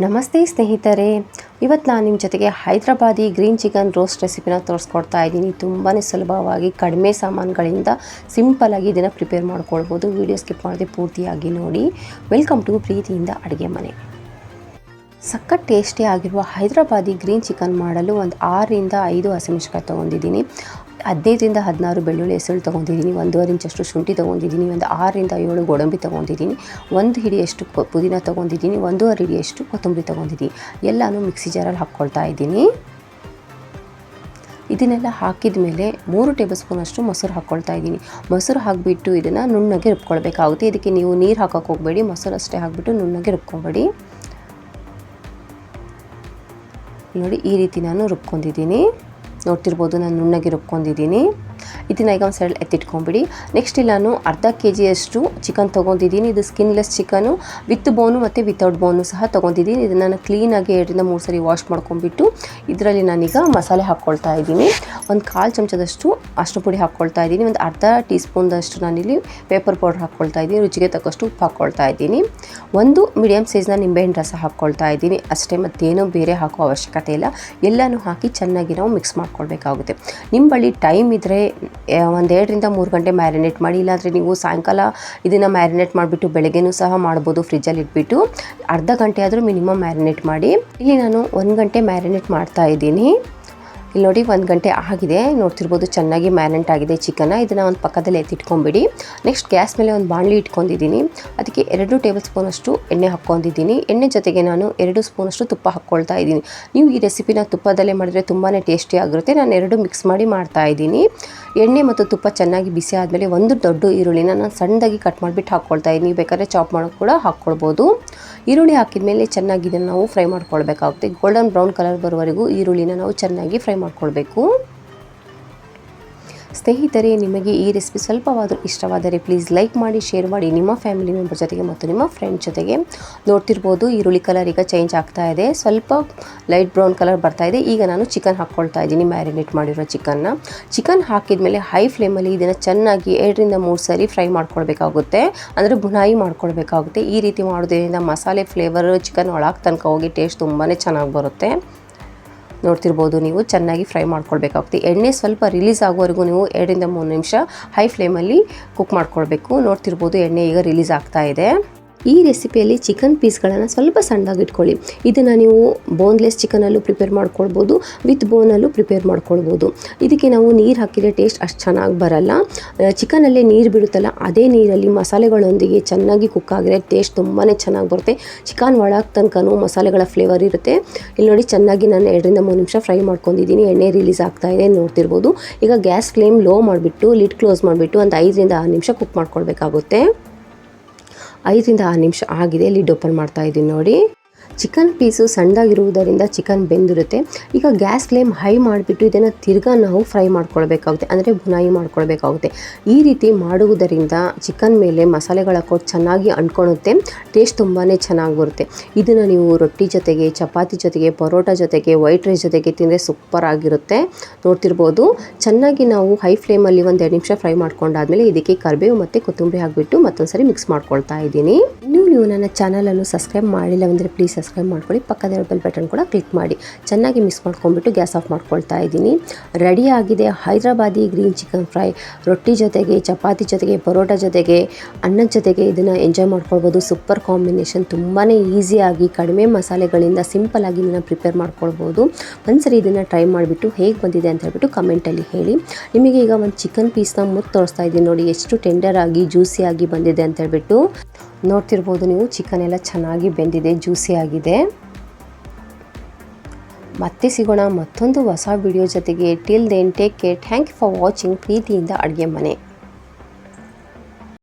ನಮಸ್ತೆ ಸ್ನೇಹಿತರೆ, ಇವತ್ತು ನಾನು ನಿಮ್ಮ ಜೊತೆಗೆ ಹೈದರಾಬಾದಿ ಗ್ರೀನ್ ಚಿಕನ್ ರೋಸ್ಟ್ ರೆಸಿಪಿನ ತೋರಿಸ್ಕೊಡ್ತಾ ಇದ್ದೀನಿ. ತುಂಬಾ ಸುಲಭವಾಗಿ ಕಡಿಮೆ ಸಾಮಾನುಗಳಿಂದ ಸಿಂಪಲಾಗಿ ಇದನ್ನು ಪ್ರಿಪೇರ್ ಮಾಡ್ಕೊಳ್ಬೋದು. ವಿಡಿಯೋ ಸ್ಕಿಪ್ ಮಾಡದೆ ಪೂರ್ತಿಯಾಗಿ ನೋಡಿ. ವೆಲ್ಕಮ್ ಟು ಪ್ರೀತಿಯಿಂದ ಅಡುಗೆ ಮನೆ. ಸಖತ್ ಟೇಸ್ಟಿ ಆಗಿರುವ ಹೈದರಾಬಾದಿ ಗ್ರೀನ್ ಚಿಕನ್ ಮಾಡಲು ಒಂದು 6ರಿಂದ 5 ಹಸಿಮೆಣಸಿನಕಾಯಿ ತೊಗೊಂಡಿದ್ದೀನಿ. 15ರಿಂದ 16 ಬೆಳ್ಳುಳ್ಳಿ ಹೆಸರು ತೊಗೊಂಡಿದ್ದೀನಿ. 1.5 ಇಂಚಷ್ಟು ಶುಂಠಿ ತೊಗೊಂಡಿದ್ದೀನಿ. ಒಂದು 6ರಿಂದ 7 ಗೋಡಂಬಿ ತೊಗೊಂಡಿದ್ದೀನಿ. 1 ಹಿಡಿಯಷ್ಟು ಪುದೀನ ತೊಗೊಂಡಿದ್ದೀನಿ. 1.5 ಹಿಡಿಯಷ್ಟು ಕೊತ್ತಂಬರಿ ತೊಗೊಂಡಿದ್ದೀನಿ. ಎಲ್ಲನೂ ಮಿಕ್ಸಿ ಜಾರಲ್ಲಿ ಹಾಕ್ಕೊಳ್ತಾ ಇದ್ದೀನಿ. ಇದನ್ನೆಲ್ಲ ಹಾಕಿದ ಮೇಲೆ 3 ಟೇಬಲ್ ಸ್ಪೂನಷ್ಟು ಮೊಸರು ಹಾಕ್ಕೊಳ್ತಾ ಇದ್ದೀನಿ. ಮೊಸರು ಹಾಕಿಬಿಟ್ಟು ಇದನ್ನು ನುಣ್ಣಗೆ ರುಬ್ಕೊಳ್ಬೇಕಾಗುತ್ತೆ. ಇದಕ್ಕೆ ನೀವು ನೀರು ಹಾಕೋಕ್ಕೆ ಹೋಗಬೇಡಿ, ಮೊಸರು ಅಷ್ಟೇ ಹಾಕಿಬಿಟ್ಟು ನುಣ್ಣಗೆ ರುಬ್ಕೊಬೇಡಿ. ನೋಡಿ, ಈ ರೀತಿ ನಾನು ರುಬ್ಕೊಂಡಿದ್ದೀನಿ. ನೋಡ್ತಿರ್ಬೋದು, ನಾನು ನುಣ್ಣಗೆ ರುಬ್ಕೊಂಡಿದ್ದೀನಿ. ಇದನ್ನು ಈಗ ಒಂದು ಸೈಡ್ ಎತ್ತಿಟ್ಕೊಂಬಿಡಿ. ನೆಕ್ಸ್ಟ್ ಇಲ್ಲಿ ನಾನು ಅರ್ಧ ಕೆಜಿಯಷ್ಟು ಚಿಕನ್ ತೊಗೊಂಡಿದ್ದೀನಿ. ಇದು ಸ್ಕಿನ್ಲೆಸ್ ಚಿಕನು ವಿತ್ ಬೋನು ಮತ್ತು ವಿತೌಟ್ ಬೋನು ಸಹ ತೊಗೊಂಡಿದ್ದೀನಿ. ಇದನ್ನು ನಾನು ಕ್ಲೀನಾಗಿ 2ರಿಂದ 3 ಸರಿ ವಾಶ್ ಮಾಡ್ಕೊಂಡ್ಬಿಟ್ಟು ಇದರಲ್ಲಿ ನಾನೀಗ ಮಸಾಲೆ ಹಾಕ್ಕೊಳ್ತಾ ಇದ್ದೀನಿ. ಒಂದು 1/4 ಚಮಚದಷ್ಟು ಅರಿಶಿನ ಪುಡಿ ಹಾಕ್ಕೊಳ್ತಾ ಇದ್ದೀನಿ. ಒಂದು ಅರ್ಧ ಟೀ ಸ್ಪೂನ್ದಷ್ಟು ನಾನಿಲ್ಲಿ ಪೇಪರ್ ಪೌಡರ್ ಹಾಕ್ಕೊಳ್ತಾ ಇದ್ದೀನಿ. ರುಚಿಗೆ ತಕ್ಕಷ್ಟು ಉಪ್ಪು ಹಾಕ್ಕೊಳ್ತಾ ಇದ್ದೀನಿ. ಒಂದು ಮೀಡಿಯಮ್ ಸೈಜ್ನ ನಿಂಬೆಹಣ್ಣು ರಸ ಹಾಕ್ಕೊಳ್ತಾ ಇದ್ದೀನಿ ಅಷ್ಟೇ. ಮತ್ತೇನೂ ಬೇರೆ ಹಾಕೋ ಅವಶ್ಯಕತೆ ಇಲ್ಲ. ಎಲ್ಲನೂ ಹಾಕಿ ಚೆನ್ನಾಗಿ ನಾವು ಮಿಕ್ಸ್ ಮಾಡ್ಕೊಳ್ಬೇಕಾಗುತ್ತೆ. ನಿಮ್ಮ ಬಳಿ ಟೈಮ್ ಇದ್ದರೆ ಒಂದು 2ರಿಂದ 3 ಗಂಟೆ ಮ್ಯಾರಿನೇಟ್ ಮಾಡಿ. ಇಲ್ಲಾಂದರೆ ನೀವು ಸಾಯಂಕಾಲ ಇದನ್ನು ಮ್ಯಾರಿನೇಟ್ ಮಾಡಿಬಿಟ್ಟು ಬೆಳಗ್ಗೆನೂ ಸಹ ಮಾಡ್ಬೋದು. ಫ್ರಿಜ್ಜಲ್ಲಿ ಇಟ್ಬಿಟ್ಟು ಅರ್ಧ ಗಂಟೆ ಆದರೂ ಮಿನಿಮಮ್ ಮ್ಯಾರಿನೇಟ್ ಮಾಡಿ. ಇಲ್ಲಿ ನಾನು 1 ಗಂಟೆ ಮ್ಯಾರಿನೇಟ್ ಮಾಡ್ತಾ ಇದ್ದೀನಿ. ಇಲ್ಲಿ ನೋಡಿ, 1 ಗಂಟೆ ಆಗಿದೆ. ನೋಡ್ತಿರ್ಬೋದು, ಚೆನ್ನಾಗಿ ಮ್ಯಾರಿನೇಟ್ ಆಗಿದೆ ಚಿಕನ್ನ. ಇದನ್ನು ಒಂದು ಪಕ್ಕದಲ್ಲಿ ಎತ್ತಿಟ್ಕೊಂಬಿಡಿ. ನೆಕ್ಸ್ಟ್ ಗ್ಯಾಸ್ ಮೇಲೆ ಒಂದು ಬಾಣಲಿ ಇಟ್ಕೊಂಡಿದ್ದೀನಿ. ಅದಕ್ಕೆ 2 ಟೇಬಲ್ ಸ್ಪೂನಷ್ಟು ಎಣ್ಣೆ ಹಾಕ್ಕೊಂಡಿದ್ದೀನಿ. ಎಣ್ಣೆ ಜೊತೆಗೆ ನಾನು 2 ಸ್ಪೂನಷ್ಟು ತುಪ್ಪ ಹಾಕ್ಕೊಳ್ತಾ ಇದ್ದೀನಿ. ನೀವು ಈ ರೆಸಿಪಿನ ತುಪ್ಪದಲ್ಲೇ ಮಾಡಿದರೆ ತುಂಬಾ ಟೇಸ್ಟಿ ಆಗಿರುತ್ತೆ. ನಾನು 2 ಮಿಕ್ಸ್ ಮಾಡಿ ಮಾಡ್ತಾ ಇದ್ದೀನಿ. ಎಣ್ಣೆ ಮತ್ತು ತುಪ್ಪ ಚೆನ್ನಾಗಿ ಬಿಸಿ ಆದಮೇಲೆ 1 ದೊಡ್ಡ ಈರುಳ್ಳಿನ ನಾನು ಸಣ್ಣದಾಗಿ ಕಟ್ ಮಾಡಿಬಿಟ್ಟು ಹಾಕ್ಕೊಳ್ತಾ ಇದ್ದೀನಿ. ನೀವು ಬೇಕಾದ್ರೆ ಚಾಪ್ ಮಾಡೋಕ್ಕೆ ಕೂಡ ಹಾಕ್ಕೊಳ್ಬೋದು. ಈರುಳ್ಳಿ ಹಾಕಿದ ಮೇಲೆ ಚೆನ್ನಾಗಿ ಇದನ್ನು ನಾವು ಫ್ರೈ ಮಾಡ್ಕೊಳ್ಬೇಕಾಗುತ್ತೆ. ಗೋಲ್ಡನ್ ಬ್ರೌನ್ ಕಲರ್ ಬರುವವರೆಗೂ ಈರುಳ್ಳಿನ ನಾವು ಚೆನ್ನಾಗಿ ಫ್ರೈ ಮಾಡ್ಕೊಳ್ಬೇಕು. ಸ್ನೇಹಿತರೆ, ನಿಮಗೆ ಈ ರೆಸಿಪಿ ಸ್ವಲ್ಪವಾದರೂ ಇಷ್ಟವಾದರೆ ಪ್ಲೀಸ್ ಲೈಕ್ ಮಾಡಿ, ಶೇರ್ ಮಾಡಿ ನಿಮ್ಮ ಫ್ಯಾಮಿಲಿ ಮೆಂಬರ್ ಜೊತೆಗೆ ಮತ್ತು ನಿಮ್ಮ ಫ್ರೆಂಡ್ ಜೊತೆಗೆ. ನೋಡ್ತಿರ್ಬೋದು, ಈರುಳ್ಳಿ ಕಲರ್ ಈಗ ಚೇಂಜ್ ಆಗ್ತಾ ಇದೆ. ಸ್ವಲ್ಪ ಲೈಟ್ ಬ್ರೌನ್ ಕಲರ್ ಬರ್ತಾ ಇದೆ. ಈಗ ನಾನು ಚಿಕನ್ ಹಾಕ್ಕೊಳ್ತಾ ಇದ್ದೀನಿ, ಮ್ಯಾರಿನೇಟ್ ಮಾಡಿರೋ ಚಿಕನ್ ಹಾಕಿದ ಮೇಲೆ ಹೈ ಫ್ಲೇಮಲ್ಲಿ ಇದನ್ನು ಚೆನ್ನಾಗಿ 2ರಿಂದ 3 ಸರಿ ಫ್ರೈ ಮಾಡ್ಕೊಳ್ಬೇಕಾಗುತ್ತೆ. ಅಂದರೆ ಬುನಾಯಿ ಮಾಡ್ಕೊಳ್ಬೇಕಾಗುತ್ತೆ. ಈ ರೀತಿ ಮಾಡೋದ್ರಿಂದ ಮಸಾಲೆ ಫ್ಲೇವರ್ ಚಿಕನ್ ಒಳಗೆ ತನಕ ಹೋಗಿ ಟೇಸ್ಟ್ ತುಂಬಾ ಚೆನ್ನಾಗಿ ಬರುತ್ತೆ. ನೋಡ್ತಿರ್ಬೋದು, ನೀವು ಚೆನ್ನಾಗಿ ಫ್ರೈ ಮಾಡ್ಕೊಳ್ಬೇಕಾಗುತ್ತೆ. ಎಣ್ಣೆ ಸ್ವಲ್ಪ ರಿಲೀಸ್ ಆಗೋವರೆಗೂ ನೀವು 2ರಿಂದ 3 ನಿಮಿಷ ಹೈ ಫ್ಲೇಮಲ್ಲಿ ಕುಕ್ ಮಾಡ್ಕೊಳ್ಬೇಕು. ನೋಡ್ತಿರ್ಬೋದು, ಎಣ್ಣೆ ಈಗ ರಿಲೀಸ್ ಆಗ್ತಾ ಇದೆ. ಈ ರೆಸಿಪಿಯಲ್ಲಿ ಚಿಕನ್ ಪೀಸ್ಗಳನ್ನು ಸ್ವಲ್ಪ ಸಣ್ಣದಾಗಿ ಇಟ್ಕೊಳ್ಳಿ. ಇದನ್ನು ನೀವು ಬೋನ್ಲೆಸ್ ಚಿಕನಲ್ಲೂ ಪ್ರಿಪೇರ್ ಮಾಡ್ಕೊಳ್ಬೋದು, ವಿತ್ ಬೋನಲ್ಲೂ ಪ್ರಿಪೇರ್ ಮಾಡ್ಕೊಳ್ಬೋದು. ಇದಕ್ಕೆ ನಾವು ನೀರು ಹಾಕಿದರೆ ಟೇಸ್ಟ್ ಅಷ್ಟು ಚೆನ್ನಾಗಿ ಬರಲ್ಲ. ಚಿಕನಲ್ಲೇ ನೀರು ಬಿಡುತ್ತಲ್ಲ, ಅದೇ ನೀರಲ್ಲಿ ಮಸಾಲೆಗಳೊಂದಿಗೆ ಚೆನ್ನಾಗಿ ಕುಕ್ ಆಗಿದ್ರೆ ಟೇಸ್ಟ್ ತುಂಬಾ ಚೆನ್ನಾಗಿ ಬರುತ್ತೆ. ಚಿಕನ್ ಒಳಗೆ ತನಕನೂ ಮಸಾಲೆಗಳ ಫ್ಲೇವರ್ ಇರುತ್ತೆ. ಇಲ್ಲಿ ನೋಡಿ, ಚೆನ್ನಾಗಿ ನಾನು 2ರಿಂದ 3 ನಿಮಿಷ ಫ್ರೈ ಮಾಡ್ಕೊಂಡಿದ್ದೀನಿ. ಎಣ್ಣೆ ರಿಲೀಸ್ ಆಗ್ತಾ ಇದೆ, ನೋಡ್ತಿರ್ಬೋದು. ಈಗ ಗ್ಯಾಸ್ ಫ್ಲೇಮ್ ಲೋ ಮಾಡಿಬಿಟ್ಟು ಲಿಡ್ ಕ್ಲೋಸ್ ಮಾಡಿಬಿಟ್ಟು ಒಂದು 5ರಿಂದ 6 ನಿಮಿಷ ಕುಕ್ ಮಾಡ್ಕೊಳ್ಬೇಕಾಗುತ್ತೆ. 5ರಿಂದ 6 ನಿಮಿಷ ಆಗಿದೆ. ಲಿಡ್ ಓಪನ್ ಮಾಡ್ತಾ ಇದ್ದೀನಿ. ನೋಡಿ, ಚಿಕನ್ ಪೀಸು ಸಣ್ಣದಾಗಿರುವುದರಿಂದ ಚಿಕನ್ ಬೆಂದಿರುತ್ತೆ. ಈಗ ಗ್ಯಾಸ್ ಫ್ಲೇಮ್ ಹೈ ಮಾಡಿಬಿಟ್ಟು ಇದನ್ನು ತಿರ್ಗಾ ನಾವು ಫ್ರೈ ಮಾಡ್ಕೊಳ್ಬೇಕಾಗುತ್ತೆ, ಅಂದರೆ ಬುನಾಯಿ ಮಾಡ್ಕೊಳ್ಬೇಕಾಗುತ್ತೆ. ಈ ರೀತಿ ಮಾಡುವುದರಿಂದ ಚಿಕನ್ ಮೇಲೆ ಮಸಾಲೆಗಳ ಕೊಟ್ಟು ಚೆನ್ನಾಗಿ ಅಂಟ್ಕೊಳುತ್ತೆ. ಟೇಸ್ಟ್ ತುಂಬಾ ಚೆನ್ನಾಗಿ ಬರುತ್ತೆ. ಇದನ್ನು ನೀವು ರೊಟ್ಟಿ ಜೊತೆಗೆ, ಚಪಾತಿ ಜೊತೆಗೆ, ಪರೋಟ ಜೊತೆಗೆ, ವೈಟ್ ರೈಸ್ ಜೊತೆಗೆ ತಿಂದರೆ ಸೂಪರ್ ಆಗಿರುತ್ತೆ. ನೋಡ್ತಿರ್ಬೋದು, ಚೆನ್ನಾಗಿ ನಾವು ಹೈ ಫ್ಲೇಮಲ್ಲಿ ಒಂದು 2 ನಿಮಿಷ ಫ್ರೈ ಮಾಡ್ಕೊಂಡಾದ್ಮೇಲೆ ಇದಕ್ಕೆ ಕರಿಬೇವು ಮತ್ತು ಕೊತ್ತಂಬರಿ ಹಾಕಿಬಿಟ್ಟು ಮತ್ತೊಂದು ಸರಿ ಮಿಕ್ಸ್ ಮಾಡ್ಕೊಳ್ತಾ ಇದ್ದೀನಿ. ಇನ್ನೂ ನೀವು ನನ್ನ ಚಾನಲನ್ನು ಸಬ್ಸ್ಕ್ರೈಬ್ ಮಾಡಿಲ್ಲ ಅಂದರೆ ಪ್ಲೀಸ್ ಸಬ್ಸ್ಕ್ರೈಬ್ ಮಾಡ್ಕೊಳ್ಳಿ. ಪಕ್ಕದ ಬೆಲ್ ಬಟನ್ ಕೂಡ ಕ್ಲಿಕ್ ಮಾಡಿ. ಚೆನ್ನಾಗಿ ಮಿಕ್ಸ್ ಮಾಡ್ಕೊಂಡ್ಬಿಟ್ಟು ಗ್ಯಾಸ್ ಆಫ್ ಮಾಡ್ಕೊಳ್ತಾ ಇದ್ದೀನಿ. ರೆಡಿ ಆಗಿದೆ ಹೈದರಾಬಾದಿ ಗ್ರೀನ್ ಚಿಕನ್ ಫ್ರೈ. ರೊಟ್ಟಿ ಜೊತೆಗೆ, ಚಪಾತಿ ಜೊತೆಗೆ, ಪರೋಟ ಜೊತೆಗೆ, ಅನ್ನದ ಜೊತೆಗೆ ಇದನ್ನು ಎಂಜಾಯ್ ಮಾಡ್ಕೊಳ್ಬೋದು. Super combination. ತುಂಬಾ ಈಸಿಯಾಗಿ ಕಡಿಮೆ ಮಸಾಲೆಗಳಿಂದ ಸಿಂಪಲಾಗಿ ಇದನ್ನು ಪ್ರಿಪೇರ್ ಮಾಡ್ಕೊಳ್ಬೋದು. ಒಂದ್ಸರಿ ಇದನ್ನು ಟ್ರೈ ಮಾಡಿಬಿಟ್ಟು ಹೇಗೆ ಬಂದಿದೆ ಅಂತ ಹೇಳ್ಬಿಟ್ಟು ಕಮೆಂಟಲ್ಲಿ ಹೇಳಿ. ನಿಮಗೆ ಈಗ ಒಂದು ಚಿಕನ್ ಪೀಸ್ನ ಮುಟ್ಟು ತೋರಿಸ್ತಾ ಇದ್ದೀನಿ. ನೋಡಿ, ಎಷ್ಟು ಟೆಂಡರ್ ಆಗಿ ಜ್ಯೂಸಿಯಾಗಿ ಬಂದಿದೆ ಅಂತ ಹೇಳ್ಬಿಟ್ಟು. ನೋಡ್ತಿರ್ಬೋದು ನೀವು, ಚಿಕನ್ ಎಲ್ಲ ಚೆನ್ನಾಗಿ ಬೆಂದಿದೆ, ಜ್ಯೂಸಿ ಆಗಿದೆ. ಮತ್ತೆ ಸಿಗೋಣ ಮತ್ತೊಂದು ಹೊಸ ವಿಡಿಯೋ ಜೊತೆಗೆ. Till then take care. Thank you for watching ಪ್ರೀತಿಯಿಂದ ಅಡುಗೆ ಮನೆ.